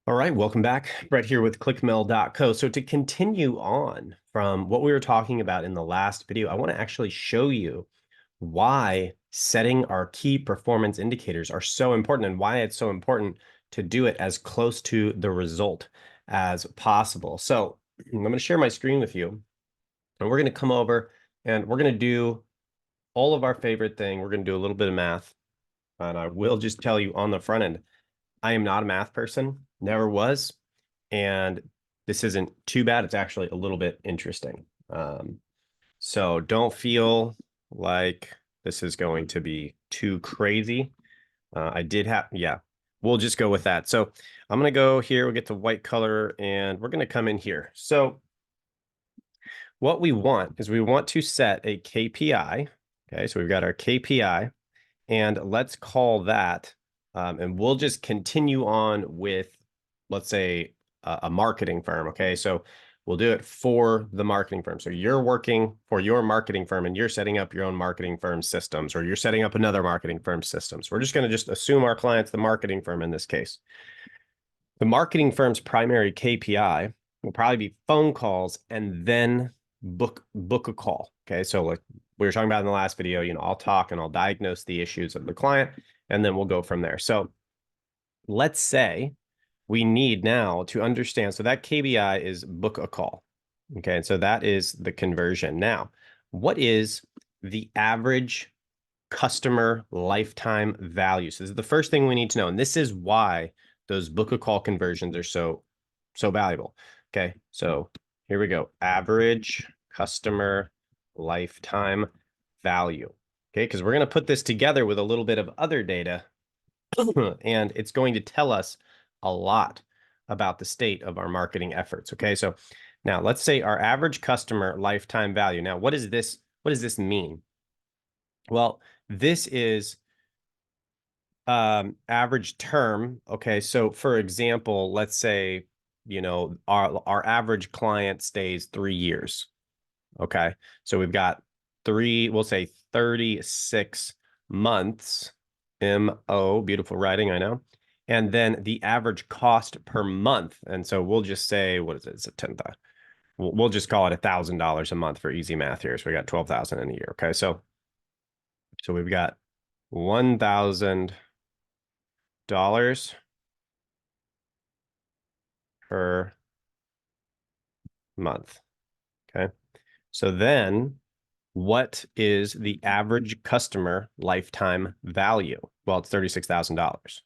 All right, welcome back. Brett here with clickmail.co. So to continue on from what we were talking about in the last video, I want to actually show you why setting our key performance indicators are so important and why it's so important to do it as close to the result as possible. So I'm going to share my screen with you, and we're going to come over and we're going to do all of our favorite thing. We're going to do a little bit of math, and I will just tell you on the front end, I am not a math person, never was, and this isn't too bad. It's actually a little bit interesting. So don't feel like this is going to be too crazy. Yeah, we'll just go with that. So I'm going to go here. We'll get to white color, and we're going to come in here. So what we want is we want to set a KPI. Okay, so we've got our KPI, and let's call that, and we'll just continue on with, let's say, a marketing firm. Okay, so we'll do it for the marketing firm. So you're working for your marketing firm and you're setting up your own marketing firm systems, or you're setting up another marketing firm systems. We're just going to just assume our client's the marketing firm in this case. The marketing firm's primary KPI will probably be phone calls and then book a call. Okay, so like we were talking about in the last video, I'll talk and I'll diagnose the issues of the client, and then we'll go from there. So let's say we need now to understand. So that KPI is book a call. Okay, and so that is the conversion. Now, what is the average customer lifetime value? So this is the first thing we need to know, and this is why those book a call conversions are so valuable. Okay, so here we go. Average customer lifetime value. Okay, because we're going to put this together with a little bit of other data, and it's going to tell us a lot about the state of our marketing efforts. Okay, so now let's say our average customer lifetime value. Now, what does this mean? Well, this is average term. Okay, so for example, let's say our average client stays 3 years. Okay, so we've got we'll say 36 months. MO, beautiful writing, I know. And then the average cost per month, and so we'll just say, what is it? It's a 10,000. We'll just call it $1,000 a month for easy math here. So we got 12,000 in a year. Okay, so we've got $1,000 per month. Okay, so then what is the average customer lifetime value? Well, it's $36,000.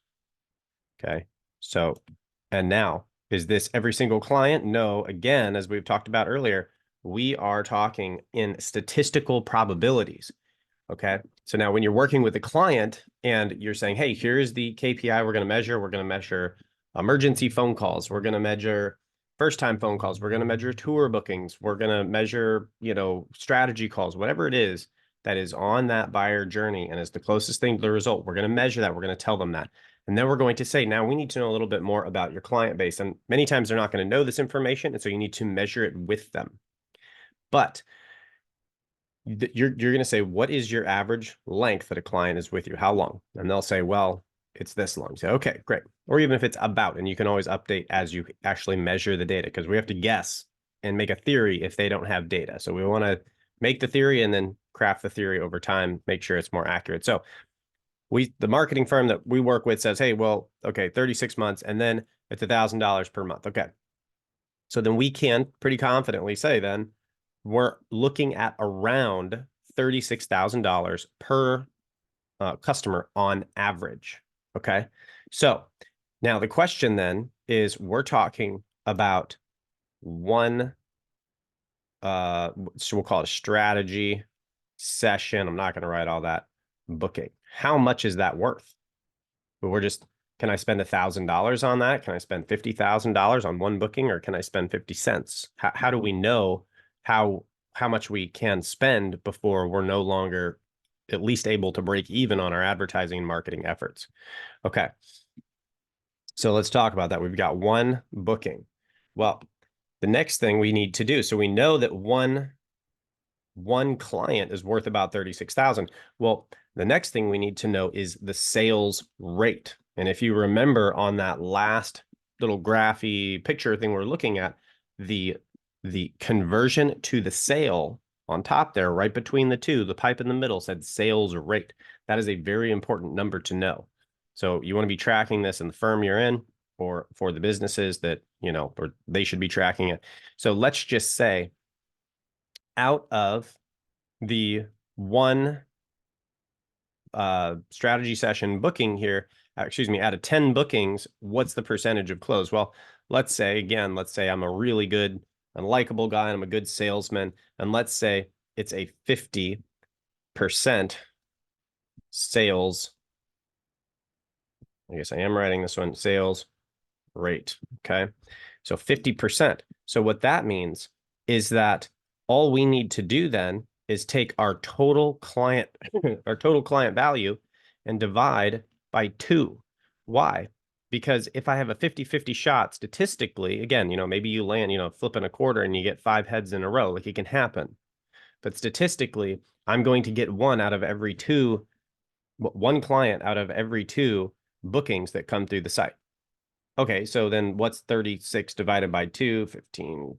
Okay, so, and now, is this every single client? No. Again, as we've talked about earlier, we are talking in statistical probabilities. Okay, so now when you're working with a client and you're saying, hey, here's the KPI we're going to measure emergency phone calls, we're going to measure first-time phone calls, we're going to measure tour bookings, we're going to measure, strategy calls, whatever it is that is on that buyer journey and is the closest thing to the result, we're going to measure that, we're going to tell them that. And then we're going to say, now we need to know a little bit more about your client base. And many times they're not going to know this information, and so you need to measure it with them. But you're going to say, what is your average length that a client is with you? How long? And they'll say, well, it's this long. You say, okay, great. Or even if it's about, and you can always update as you actually measure the data, because we have to guess and make a theory if they don't have data. So we want to make the theory and then craft the theory over time, make sure it's more accurate. So the marketing firm that we work with says, hey, well, okay, 36 months, and then it's $1,000 per month. Okay. So then we can pretty confidently say then we're looking at around $36,000 per customer on average. Okay. So now the question then is, we're talking about one, so we'll call it a strategy session. I'm not going to write all that booking. How much is that worth? But can I spend $1,000 on that? Can I spend $50,000 on one booking, or can I spend 50 cents? How do we know how much we can spend before we're no longer at least able to break even on our advertising and marketing efforts? Okay. So let's talk about that. We've got one booking. Well, the next thing we need to do, so we know that one client is worth about 36,000. Well, the next thing we need to know is the sales rate. And if you remember on that last little graphy picture thing we're looking at, the conversion to the sale on top there, right between the two, the pipe in the middle said sales rate. That is a very important number to know. So you want to be tracking this in the firm you're in, or for the businesses that, or they should be tracking it. So let's just say out of the one strategy session booking here, out of 10 bookings, what's the percentage of close? Well, let's say I'm a really good and likable guy, and I'm a good salesman, and let's say it's a 50% sales. I guess I am writing this one, sales rate. Okay. So 50%. So what that means is that all we need to do then is take our total client value and divide by 2. Why? Because if I have a 50-50 shot statistically, again, maybe you land, flipping a quarter and you get 5 heads in a row, like it can happen. But statistically, I'm going to get one client out of every 2 bookings that come through the site. Okay, so then what's 36 divided by 2? 15,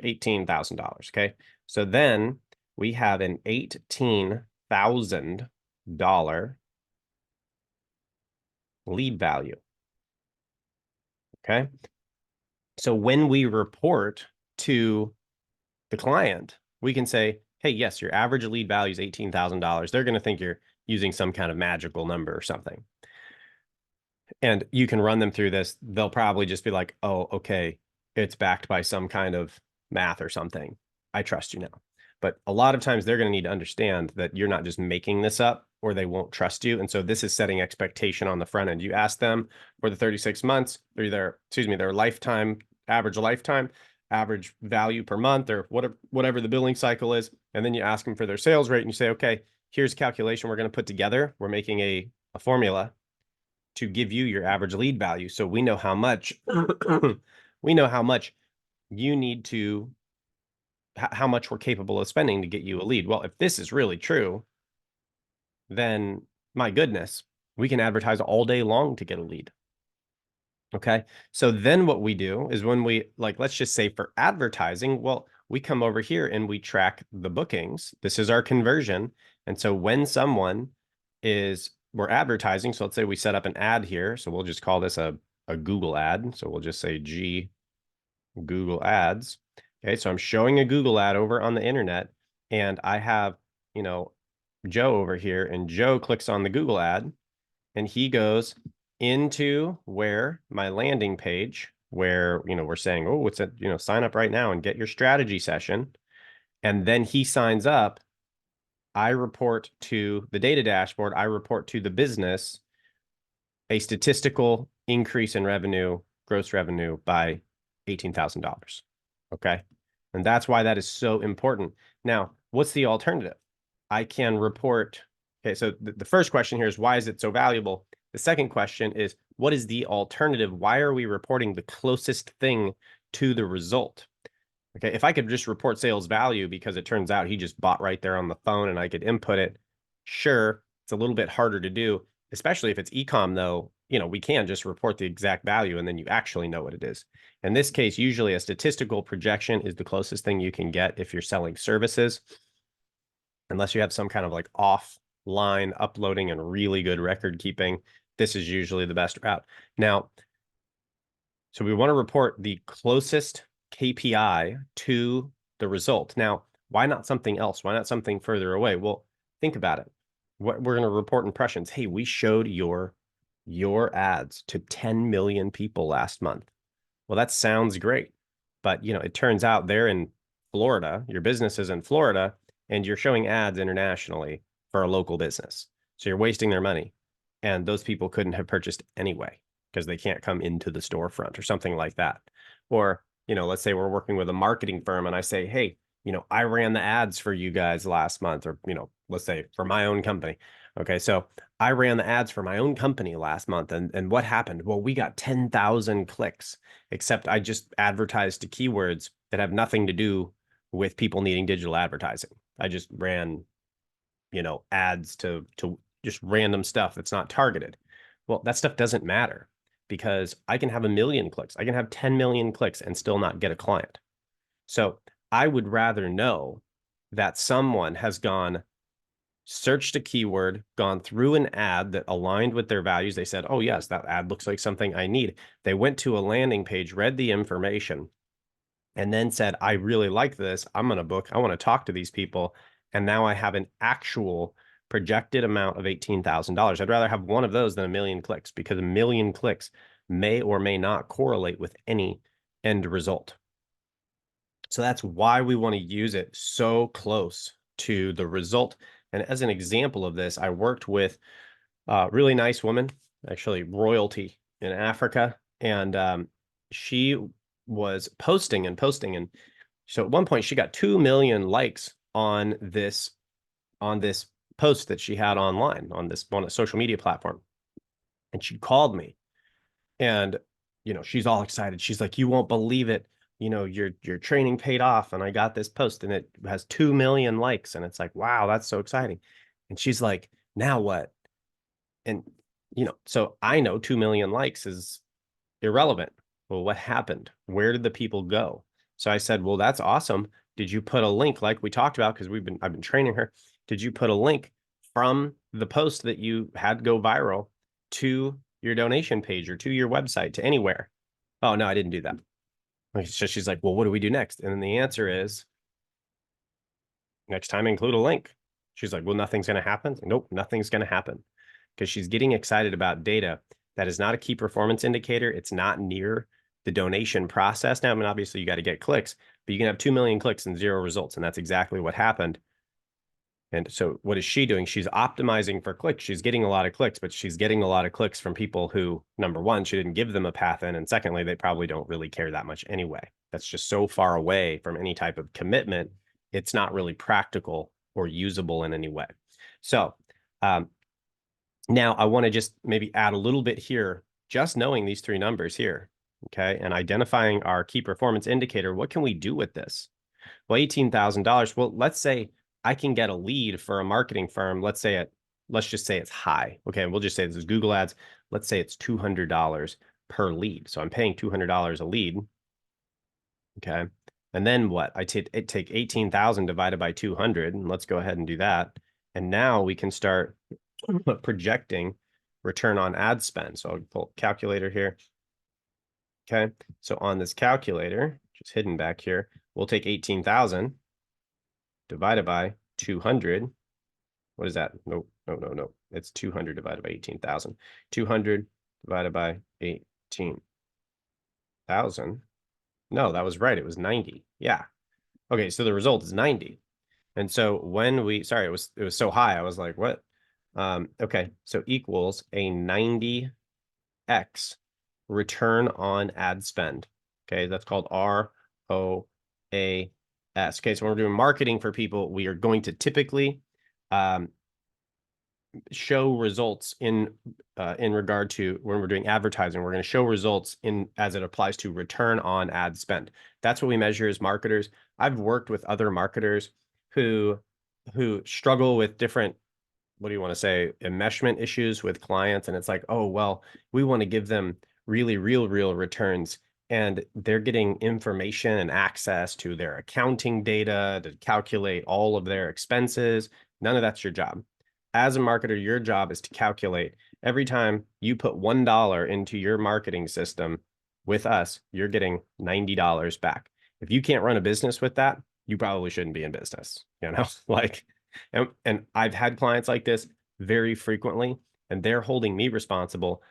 $18,000. Okay, so then we have an $18,000 lead value. Okay, so when we report to the client, we can say, hey, yes, your average lead value is $18,000. They're going to think you're using some kind of magical number or something. And you can run them through this. They'll probably just be like, oh, okay, it's backed by some kind of math or something. I trust you now. But a lot of times they're going to need to understand that you're not just making this up, or they won't trust you. And so this is setting expectation on the front end. You ask them for the 36 months, or their lifetime, average value per month, or whatever the billing cycle is. And then you ask them for their sales rate, and you say, okay, here's a calculation we're going to put together. We're making a formula to give you your average lead value. So we know how much you need to, how much we're capable of spending to get you a lead. Well, if this is really true, then my goodness, we can advertise all day long to get a lead. Okay. So then what we do is when we, let's just say for advertising, well, we come over here and we track the bookings. This is our conversion. And so when we're advertising, so let's say we set up an ad here. So we'll just call this a Google ad. So we'll just say Google ads. Okay. So I'm showing a Google ad over on the internet, and I have, Joe over here, and Joe clicks on the Google ad, and he goes into where my landing page, where, we're saying, oh, it's sign up right now and get your strategy session. And then he signs up. I report to the data dashboard. I report to the business a statistical increase in revenue, gross revenue, by $18,000. Okay. And that's why that is so important. Now, what's the alternative? I can report. Okay. So the first question here is, why is it so valuable? The second question is, what is the alternative? Why are we reporting the closest thing to the result? Okay, if I could just report sales value because it turns out he just bought right there on the phone and I could input it, sure, it's a little bit harder to do, especially if it's e-com though. We can just report the exact value and then you actually know what it is. In this case, usually a statistical projection is the closest thing you can get if you're selling services, unless you have some kind of offline uploading and really good record keeping. This is usually the best route. Now, so we want to report the closest KPI to the result. Now, why not something else? Why not something further away? Well, think about it. What we're going to report impressions. Hey, we showed your ads to 10 million people last month. Well, that sounds great. But, it turns out they're in Florida, your business is in Florida, and you're showing ads internationally for a local business. So you're wasting their money. And those people couldn't have purchased anyway because they can't come into the storefront or something like that. Or, let's say we're working with a marketing firm and I say, hey, I ran the ads for you guys last month, or, let's say for my own company. Okay. So I ran the ads for my own company last month. And what happened? Well, we got 10,000 clicks, except I just advertised to keywords that have nothing to do with people needing digital advertising. I just ran, ads to just random stuff that's not targeted. Well, that stuff doesn't matter because I can have 1 million clicks. I can have 10 million clicks and still not get a client. So I would rather know that someone has gone, searched a keyword, gone through an ad that aligned with their values. They said, oh, yes, that ad looks like something I need. They went to a landing page, read the information, and then said, I really like this. I'm going to book. I want to talk to these people. And now I have an actual projected amount of $18,000. I'd rather have one of those than 1 million clicks, because 1 million clicks may or may not correlate with any end result. So that's why we want to use it so close to the result. And as an example of this, I worked with a really nice woman, actually royalty in Africa. And she was posting and posting. And so at one point she got 2 million likes on this post that she had online on a social media platform. And she called me, and she's all excited. She's like, you won't believe it. Your training paid off, and I got this post and it has 2 million likes. And it's like, wow, that's so exciting. And she's like, now what? And so I know 2 million likes is irrelevant. Well, what happened? Where did the people go? So I said, well, that's awesome. Did you put a link like we talked about? Because I've been training her. Did you put a link from the post that you had go viral to your donation page or to your website, to anywhere? Oh, no, I didn't do that. So she's like, well, what do we do next? And then the answer is, next time include a link. She's like, well, nothing's going to happen. Nope, nothing's going to happen, because she's getting excited about data that is not a key performance indicator. It's not near the donation process. Now, I mean, obviously you got to get clicks, but you can have 2 million clicks and 0 results. And that's exactly what happened. And so what is she doing? She's optimizing for clicks. She's getting a lot of clicks, but she's getting a lot of clicks from people who, number one, she didn't give them a path in. And secondly, they probably don't really care that much anyway. That's just so far away from any type of commitment. It's not really practical or usable in any way. So now I want to just maybe add a little bit here, just knowing these 3 numbers here, okay, and identifying our key performance indicator. What can we do with this? Well, $18,000. Well, let's say I can get a lead for a marketing firm. Let's just say it's high. Okay, we'll just say this is Google Ads. Let's say it's $200 per lead. So I'm paying $200 a lead. Okay, and then what? I take 18,000 divided by 200, and let's go ahead and do that. And now we can start projecting return on ad spend. So I'll pull a calculator here. Okay, so on this calculator, just hidden back here, we'll take 18,000 divided by 200. What is that? No. It's 200 divided by 18,000. 200 divided by 18,000. No, that was right. It was 90. Yeah. Okay, so the result is 90. And so when sorry, it was so high. I was like, what? Okay, so equals a 90x return on ad spend. Okay, that's called ROAS. Okay, so when we're doing marketing for people, we are going to typically show results in regard to, when we're doing advertising, we're going to show results as it applies to return on ad spend. That's what we measure as marketers. I've worked with other marketers who struggle with different, what do you want to say, enmeshment issues with clients. And it's like, oh, well, we want to give them really real returns. And they're getting information and access to their accounting data to calculate all of their expenses. None of that's your job. As a marketer, your job is to calculate every time you put $1 into your marketing system with us, you're getting $90 back. If you can't run a business with that, you probably shouldn't be in business, like, and I've had clients like this very frequently, and they're holding me responsible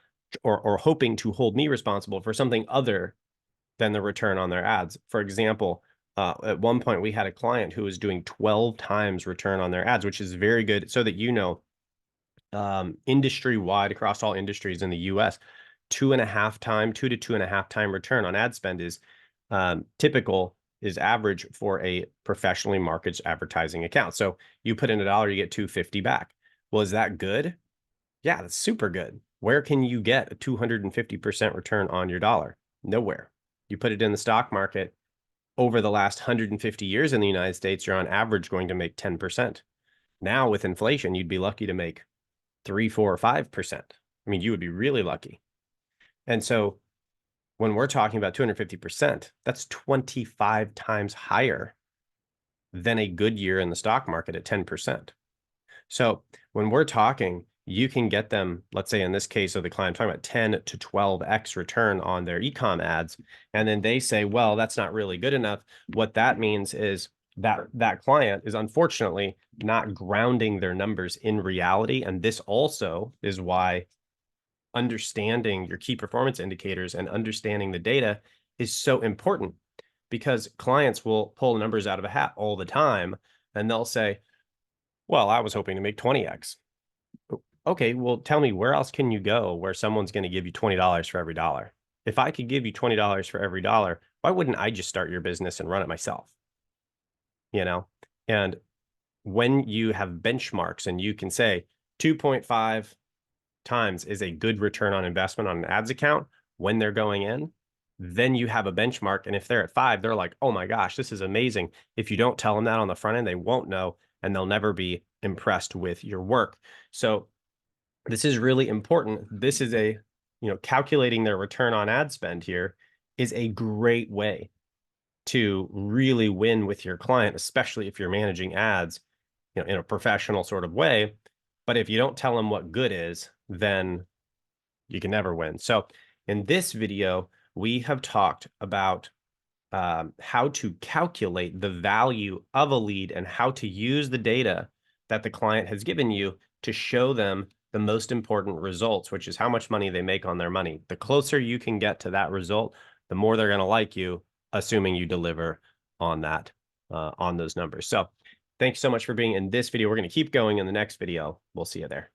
or hoping to hold me responsible for something other than the return on their ads. For example, at one point we had a client who was doing 12 times return on their ads, which is very good. So that industry-wide, across all industries in the US, 2 to 2.5 time return on ad spend is is average for a professionally marketed advertising account. So you put in $1, you get $2.50 back. Well, is that good? Yeah, that's super good. Where can you get a 250% return on your dollar? Nowhere. You put it in the stock market, over the last 150 years in the United States, you're on average going to make 10%. Now with inflation, you'd be lucky to make 3, 4, or 5%. I mean, you would be really lucky. And so when we're talking about 250%, that's 25 times higher than a good year in the stock market at 10%. So when we're talking, you can get them, let's say in this case of the client, I'm talking about 10 to 12x return on their e-com ads. And then they say, well, that's not really good enough. What that means is that that client is unfortunately not grounding their numbers in reality. And this also is why understanding your key performance indicators and understanding the data is so important, because clients will pull numbers out of a hat all the time and they'll say, well, I was hoping to make 20x. Okay, well, tell me, where else can you go where someone's going to give you $20 for every dollar? If I could give you $20 for every dollar, why wouldn't I just start your business and run it myself? You know? And when you have benchmarks and you can say 2.5 times is a good return on investment on an ads account when they're going in, then you have a benchmark. And if they're at 5, they're like, oh my gosh, this is amazing. If you don't tell them that on the front end, they won't know, and they'll never be impressed with your work. So this is really important. This is a, calculating their return on ad spend here is a great way to really win with your client, especially if you're managing ads, in a professional sort of way. But if you don't tell them what good is, then you can never win. So in this video, we have talked about how to calculate the value of a lead and how to use the data that the client has given you to show them the most important results, which is how much money they make on their money. The closer you can get to that result, the more they're going to like you, assuming you deliver on that, on those numbers. So thanks so much for being in this video. We're going to keep going in the next video. We'll see you there.